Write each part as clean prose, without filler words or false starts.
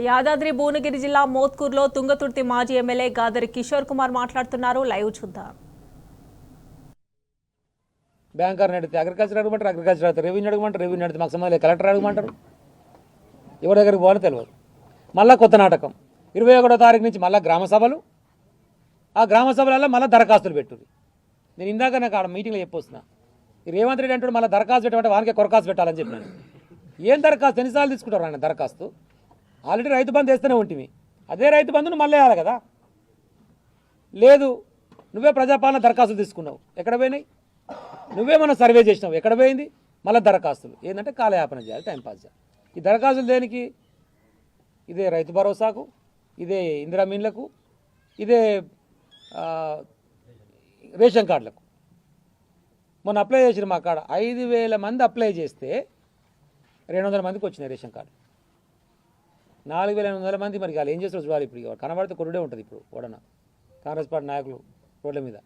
యాదాద్రి భువనగిరి జిల్లా మోత్కూరులో తుంగతుర్తి మాజీ ఎమ్మెల్యే గాదరి కిషోర్ కుమార్ మాట్లాడుతున్నారు. లైవ్ చూద్దాం. బ్యాంకర్ అడిగితే అగ్రికల్చర్ అడగమంటారు, అగ్రికల్చర్ అడుగుతారు. రెవెన్యూ అడగమంటారు, రెవెన్యూ అడిగితే మాకు సంబంధం లేదు. కలెక్టర్ అడగమంటారు, ఎవరి దగ్గరికి పోవాలో తెలియదు. మళ్ళీ కొత్త నాటకం 21వ తారీఖు నుంచి మళ్ళీ గ్రామ సభలు. ఆ గ్రామ సభలలో మళ్ళీ దరఖాస్తులు పెట్టుర్రు. నేను ఇందాక నాకు ఆడ మీటింగ్లో చెప్పొస్తున్నా, ఈ రేవంత్ రెడ్డి అంటాడు మళ్ళీ దరఖాస్తు పెట్టమంటే వానికే కొరకాసు పెట్టాలని చెప్పినాను. ఏం దరఖాస్తు ఎన్నిసార్లు తీసుకుంటారు ఆయన దరఖాస్తు? ఆల్రెడీ రైతు బంధు వేస్తూనే ఉంటుంది. అదే రైతు బంధును మళ్ళీ వేయాలి కదా. లేదు, నువ్వే ప్రజాపాలన దరఖాస్తులు తీసుకున్నావు, ఎక్కడ పోయినాయి? నువ్వేమన్నా సర్వే చేసినావు, ఎక్కడ పోయింది? మళ్ళీ దరఖాస్తులు ఏంటంటే కాలయాపన చేయాలి, టైంపాస్ చేయాలి. ఈ దరఖాస్తులు దేనికి? ఇదే రైతు భరోసాకు, ఇదే ఇందిరా మీన్లకు, ఇదే రేషన్ కార్డులకు. మొన్న అప్లై చేసిన మా కాడ 5,000 మంది అప్లై చేస్తే 200 మందికి వచ్చినాయి రేషన్ కార్డు. 4,800 మంది మరి వాళ్ళు ఏం చేస్తారో చూడాలి. ఇప్పుడు కనబడితే కొరుడే ఉంటుంది. ఇప్పుడు ఓడన కాంగ్రెస్ పార్టీ నాయకులు రోడ్ల మీద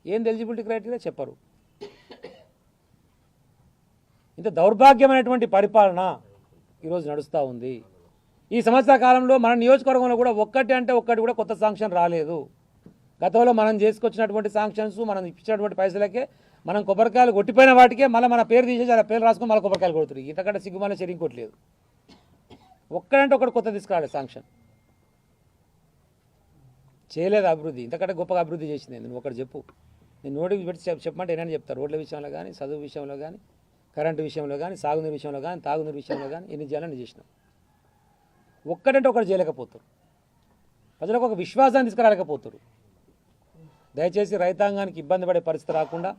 ఏం ఎలిజిబిలిటీ క్రైటీరియా చెప్పరు. ఇంత దౌర్భాగ్యమైనటువంటి పరిపాలన ఈరోజు నడుస్తూ ఉంది. ఈ సంవత్సర కాలంలో మన నియోజకవర్గంలో కూడా ఒక్కటి కూడా కొత్త శాంక్షన్ రాలేదు. గతంలో మనం చేసుకొచ్చినటువంటి శాంక్షన్స్, మనం ఇచ్చినటువంటి పైసలకే మనం కొబ్బరికాయలు కొట్టిపోయిన వాటికే మళ్ళీ మన పేరు తీసేసి అలా పేరు రాసుకొని మళ్ళీ కొబ్బరికాయలు కొడుతుంది. ఇంతకంటే సిగ్గుమాల చర్య ఇంకోట్లేదు. ఒక్కడంటే ఒకటి కొత్త తీసుకురాలి శాంక్షన్ చేయలేదు. అభివృద్ధి ఇంతకంటే గొప్పగా అభివృద్ధి చేసింది నువ్వు ఒకటి చెప్పు. నేను నోటికి పెట్టి చెప్పమంటే ఏమైనా చెప్తారు. రోడ్ల విషయంలో కానీ, చదువు విషయంలో కానీ, కరెంటు విషయంలో కానీ, సాగునీరు విషయంలో కానీ, తాగునీరు విషయంలో కానీ ఎన్ని చేయాలని చేసినాం. ఒక్కడంటే ఒకటి చేయలేకపోతారు. ప్రజలకు ఒక విశ్వాసాన్ని తీసుకురాలేకపోతారు. దయచేసి రైతాంగానికి ఇబ్బంది పడే పరిస్థితి రాకుండా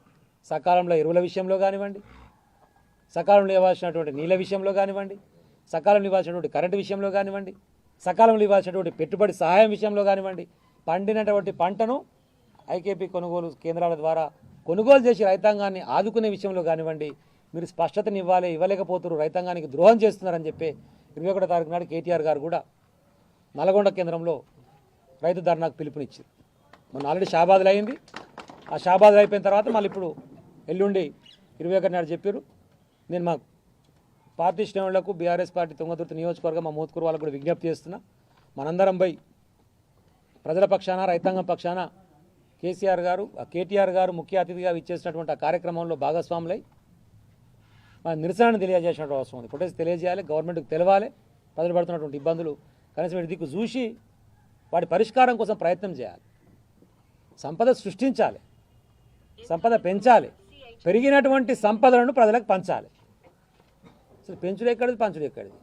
సకాలంలో ఎరువుల విషయంలో కానివ్వండి, సకాలంలో ఇవ్వాల్సినటువంటి నీళ్ళ విషయంలో కానివ్వండి, సకాలంలో ఇవ్వాల్సినటువంటి కరెంటు విషయంలో కానివ్వండి, సకాలంలో ఇవ్వాల్సినటువంటి పెట్టుబడి సహాయం విషయంలో కానివ్వండి, పండినటువంటి పంటను ఐకేపీ కొనుగోలు కేంద్రాల ద్వారా కొనుగోలు చేసి రైతాంగాన్ని ఆదుకునే విషయంలో కానివ్వండి, మీరు స్పష్టతని ఇవ్వలేకపోతున్నారు, రైతాంగానికి ద్రోహం చేస్తున్నారని చెప్పి 21వ తారీఖు నాడు కేటీఆర్ గారు కూడా నల్గొండ కేంద్రంలో రైతు ధర్నాకు పిలుపునిచ్చారు. మొన్న ఆల్రెడీ షాబాద్లో అయింది. ఆ షాబాద్లో అయిపోయిన తర్వాత మళ్ళీ ఇప్పుడు ఎల్లుండి 21 నాడు చెప్పారు. నేను మా పార్టీ శ్రేణులకు, బీఆర్ఎస్ పార్టీ తుంగతుర్తి నియోజకవర్గం మా మోత్కూరు వాళ్ళకు కూడా విజ్ఞప్తి చేస్తున్నా. మనందరం పోయి ప్రజల పక్షాన, రైతాంగం పక్షాన కేటీఆర్ గారు ముఖ్య అతిథిగా ఇచ్చేసినటువంటి ఆ కార్యక్రమంలో భాగస్వాములై మన నిరసనను తెలియజేసినటువంటి అవసరం ఉంది. ప్రొటెస్ట్ తెలియజేయాలి, గవర్నమెంట్కి తెలవాలి. ప్రజలు పడుతున్నటువంటి ఇబ్బందులు కనీసం వీటి దిక్కు చూసి వాటి పరిష్కారం కోసం ప్రయత్నం చేయాలి. సంపద సృష్టించాలి, సంపద పెంచాలి, పెరిగినటువంటి సంపదలను ప్రజలకు పంచాలి. అసలు పెంచుడు ఎక్కడిది, పంచుడు ఎక్కడిది?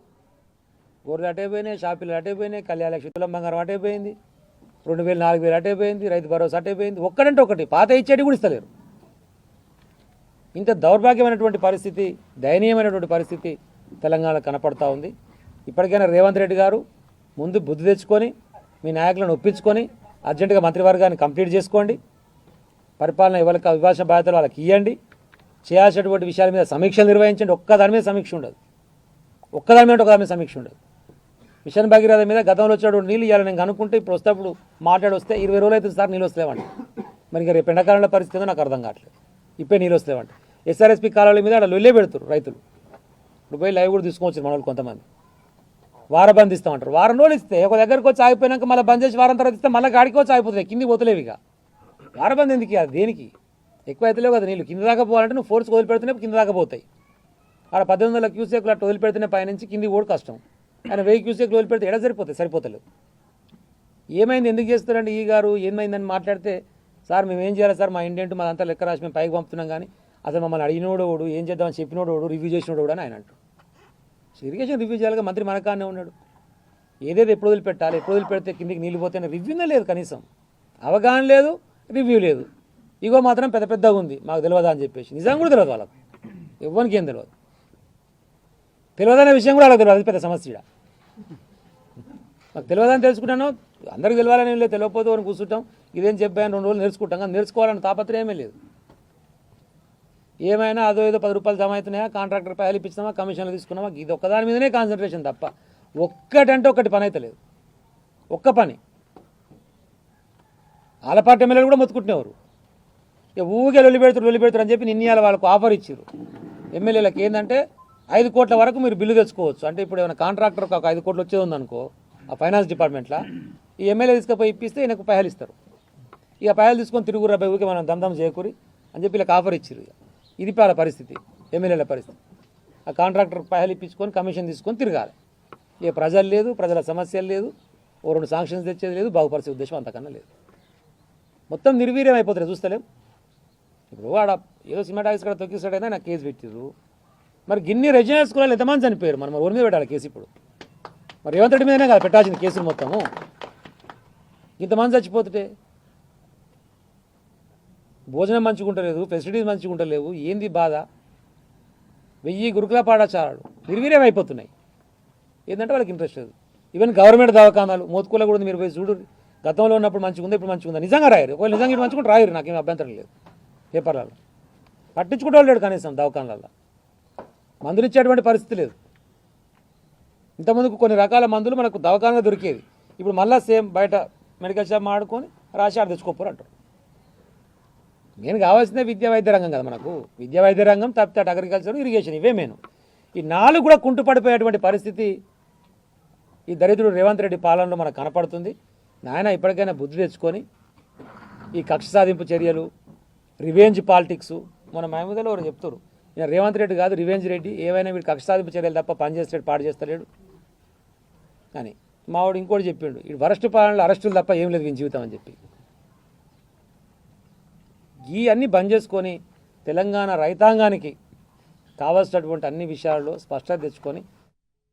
గొర్రెలు అటైపోయినాయి, షాపులు అటైపోయినాయి, కళ్యాణలక్ష్మి తులం బంగారం అటైపోయింది, 2,000 4,000 అటైపోయింది, రైతు భరోసా అటైపోయింది. ఒక్కడంటే ఒకటి పాత ఇచ్చేటి కూడా ఇస్తలేరు. ఇంత దౌర్భాగ్యమైనటువంటి పరిస్థితి, దయనీయమైనటువంటి పరిస్థితి తెలంగాణ కనపడతా ఉంది. ఇప్పటికైనా రేవంత్ రెడ్డి గారు ముందు బుద్ధి తెచ్చుకొని మీ నాయకులను ఒప్పించుకొని అర్జెంటుగా మంత్రివర్గాన్ని కంప్లీట్ చేసుకోండి. పరిపాలన ఇవ్వాల్సిన బాధ్యతలు వాళ్ళకి ఇవ్వండి. చేయాల్సినటువంటి విషయాల మీద సమీక్షలు నిర్వహించండి. ఒక్కదాని మీద సమీక్ష ఉండదు, ఒకదాని మీద సమీక్ష ఉండదు. మిషన్ భగీరథ మీద గతంలో వచ్చినటువంటి నీళ్ళు ఇవ్వాలి నేను అనుకుంటే ఇప్పుడు వస్తేప్పుడు మాట్లాడొస్తే 20 రోజులు అవుతుంది సార్ నీళ్ళు వస్తలేవండి. మరి ఇంకా రేపు ఎండాకాలంలో పరిస్థితి నాకు అర్థం కావట్లేదు. ఇప్పుడే నీళ్ళు వస్తలేవండి. ఎస్ఆర్ఎస్పీ కాలువల మీద అక్కడ లొల్లే పెడుతున్నారు రైతులు. ఇప్పుడు పోయి లైవ్ కూడా తీసుకోవచ్చు మన వాళ్ళు కొంతమంది. వారం బంద్ ఇస్తామంటారు. వారం రోజులు ఇస్తే ఒక దగ్గరకు వచ్చి ఆగిపోయినాక మళ్ళీ బంద్ చేసి వారం తర్వాత ఇస్తే మళ్ళీ గాడికి వచ్చి ఆగిపోతున్నాయి, కిందికి పోతలేవు. ఇక వారం బంద్ ఎందుకు? అది దేనికి? ఎక్కువ అవుతలేవు కదా నీళ్ళు. కింద దాకా పోవాలంటే నువ్వు ఫోర్స్ వదిలిపెడితేనే కింద దాకా పోతాయి. ఆడ 1800 క్యూసెక్లు అట్లా వదిలిపెడితేనే పైనుంచి కిందికి కూడా కష్టం. ఆయన 1000 క్యూసెక్లు వదిలిపెడితే ఎడ సరిపోతలేవు. ఏమైంది, ఎందుకు చేస్తారండి ఈ గారు, ఏమైందని మాట్లాడితే సార్ మేము ఏం చేయాలి సార్, మా ఇండెంట్ మాదంతా లెక్క రాసి మేము పైకి పంపుతున్నాం, కానీ అసలు మమ్మల్ని అడిగినోడు ఏం చేద్దామని చెప్పినోడు రివ్యూ చేసినోడు అని ఆయన అంటాడు. ఇరిగేషన్ రివ్యూ చేయాలిగా, మంత్రి మనకానే ఉన్నాడు. ఏదేదో ఎప్పుడు వదిలిపెట్టాలి, ఎప్పుడు వదిలిపెడితే కిందికి నీళ్ళు పోతే రివ్యూనే లేదు, కనీసం అవగాహన లేదు, రివ్యూ లేదు. ఇగో మాత్రం పెద్దగా ఉంది, మాకు తెలియదా అని చెప్పేసి. నిజం కూడా తెలియదు వాళ్ళకు, ఎవ్వరికి ఏం తెలియదనే విషయం కూడా వాళ్ళకి తెలియదు. అది పెద్ద సమస్య. మాకు తెలియదని తెలుసుకుంటాను, అందరికి తెలియాలని ఏం లేదు. తెలియకపోతే అని కూర్చుంటాం, ఇదేం చెప్పాను 2 రోజులు నేర్చుకుంటాం, కానీ నేర్చుకోవాలని తాపత్రయమే లేదు. ఏమైనా అదో ఏదో 10 రూపాయలు జమ అవుతున్నాయా, కాంట్రాక్టర్ పైలు ఇప్పించినామా, కమిషన్లు తీసుకున్నామా, ఇది ఒక్కదాని మీదనే కాన్సన్ట్రేషన్ తప్ప ఒక్కటంటే ఒకటి పని అయితే లేదు. ఒక్క పని. ఆలపాటి ఎమ్మెల్యేలు కూడా మొత్తుకుంటునేవారు. ఇక ఊరికే లొల్లి పెడుతురు అని చెప్పి నిన్నయాల వాళ్ళకు ఆఫర్ ఇచ్చారు. ఎమ్మెల్యేలకు ఏంటంటే 5 కోట్ల వరకు మీరు బిల్లు తెచ్చుకోవచ్చు. అంటే ఇప్పుడు ఏమైనా కాంట్రాక్టర్కి ఒక 5 కోట్లు వచ్చేది ఉందనుకో ఆ ఫైనాన్స్ డిపార్ట్మెంట్లో, ఈ ఎమ్మెల్యే తీసుకుపోయి ఇప్పిస్తే ఈయనకు పైసలు ఇస్తారు. ఇక పైసలు తీసుకొని తిరుగురు అబ్బాయి ఊరికి మనం దమ్దం చేయకూరి అని చెప్పి ఇలా ఆఫర్ ఇచ్చారు. ఇది వాళ్ళ పరిస్థితి, ఎమ్మెల్యేల పరిస్థితి. ఆ కాంట్రాక్టర్ పైసలు ఇప్పించుకొని కమిషన్ తీసుకొని తిరగాలి. ఇక ప్రజలు లేదు, ప్రజల సమస్యలు లేదు, ఓ 2 శాంక్షన్స్ తెచ్చేది లేదు, బాగుపరిచే ఉద్దేశం అంతకన్నా లేదు. మొత్తం నిర్వీర్యం అయిపోతుంది. చూస్తలేం. ఇప్పుడు ఆడ ఏదో సిమెంట్ ఆఫీస్ కూడా తొక్కిస్తాడైనా నాకు కేసు పెట్టిర్రు. మరి గిన్ని రెజినల్ స్కూల్లో ఎంతమంది చనిపోయారు? మనం ఊరి మీద పెట్టాలి కేసు. ఇప్పుడు మరి రేవంత్ రెడ్డి మీదనే కదా పెట్టాల్సింది కేసులు మొత్తము. ఇంతమంది చచ్చిపోతుంటే భోజనం మంచిగా ఉండలేదు, ఫెసిలిటీస్ మంచిగా ఉండలేవు. ఏంది బాధ? 1000 గురుకుల పాఠశాలలు నిర్వీర్యం అయిపోతున్నాయి. ఏంటంటే వాళ్ళకి ఇంట్రెస్ట్ లేదు. ఈవెన్ గవర్నమెంట్ దవాఖానాలు మోత్కూల కూడా మీరు పోయి చూడు. గతంలో ఉన్నప్పుడు మంచిగా ఉంది, ఇప్పుడు మంచిగా ఉందా? నిజంగా రాయరు. ఒకవేళ నిజంగా ఇటు మంచిగా రాయరు, నాకేం అభ్యంతరం లేదు. పేపర్లలో పట్టించుకుంటే వాళ్ళు లేడు. కనీసం దవాఖానాలలో మందులు ఇచ్చేటువంటి పరిస్థితి లేదు. ఇంతకుముందుకు కొన్ని రకాల మందులు మనకు దవాఖానలో దొరికేది. ఇప్పుడు మళ్ళీ సేమ్ బయట మెడికల్ షాప్ మాడుకొని రాసి ఆడ తెచ్చుకోపోరు అంటారు. మెయిన్ కావాల్సిందే విద్యా వైద్య రంగం కదా మనకు. విద్యా వైద్య రంగం తప్పితే అగ్రికల్చర్, ఇరిగేషన్, ఇవే మెయిన్. ఈ 4 కూడా కుంటుపడిపోయేటువంటి పరిస్థితి ఈ దరిద్రుడు రేవంత్ రెడ్డి పాలనలో మనకు కనపడుతుంది. నాయన ఇప్పటికైనా బుద్ధి తెచ్చుకొని ఈ కక్ష సాధింపు చర్యలు, రివెంజ్ పాలిటిక్స్, మన మహమూదలో ఎవరు చెప్తారు, ఈయన రేవంత్ రెడ్డి కాదు రివెంజ్ రెడ్డి, ఏవైనా వీడు కక్ష సాధింపు చర్యలు తప్ప పని చేస్తాడు, పాడు చేస్తలేడు. కానీ మావాడు ఇంకోటి చెప్పిండు, ఈ వరస్ట్ పాలనలో అరెస్టులు తప్ప ఏం లేదు వీని జీవితం అని చెప్పి. ఈ అన్నీ బంద్ చేసుకొని తెలంగాణ రైతాంగానికి కావాల్సినటువంటి అన్ని విషయాల్లో స్పష్టత తెచ్చుకొని